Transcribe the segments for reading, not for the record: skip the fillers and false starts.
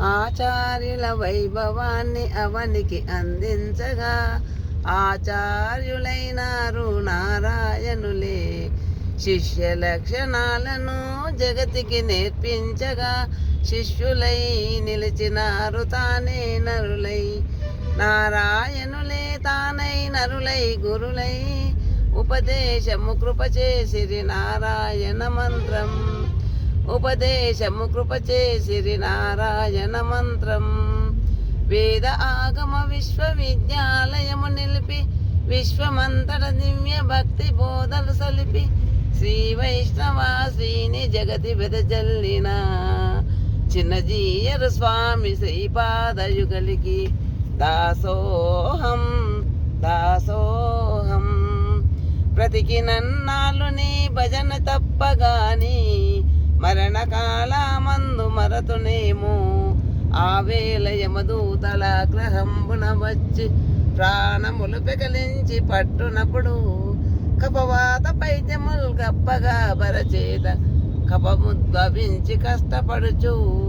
ఆచార్యుల వైభవాన్ని అవనికి అందించగా ఆచార్యులైనారు నారాయణులే. శిష్య లక్షణాలను జగతికి నేర్పించగా శిష్యులై నిలిచినారు తానే నరులై. నారాయణులే తానై నరులై గురులై ఉపదేశము కృప చేసిరి నారాయణ మంత్రం. ఉపదేశము కృప చేసిరి నారాయణ మంత్రం. వేద ఆగమ విశ్వవిద్యాలయము నిలిపి విశ్వమంతట దివ్య భక్తి బోధలు సలిపి శ్రీ వైష్ణవ శ్రీని జగతి వెదజల్లిన చిన్నజీయరు స్వామి శ్రీపాదయుగలికి దాసోహం దాసోహం. ప్రతికి నన్నాళ్ళు నీ భజన తప్పగాని మరణకాలమందు మరతునేమో. ఆ వేళ యమదూతల గ్రహంబున వచ్చి ప్రాణములు పెకలించి పట్టునప్పుడు కపవాత పైద్యములు గప్పగా బరచేత కపముద్భవించి కష్టపడుచు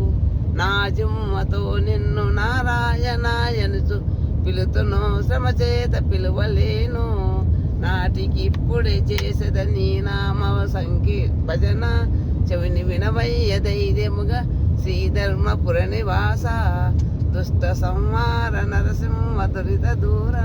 నా జిమ్మతో నిన్ను నారాయణాయనుచు పిలుతును శ్రమ చేత పిలువలేను. నాటికిప్పుడే చేసేదని నామ భజన చెవిని వినవయ్య ధైర్యముగా శ్రీధర్మపుర నివాస దుష్ట సంహార నరసింహ దురిత దూర.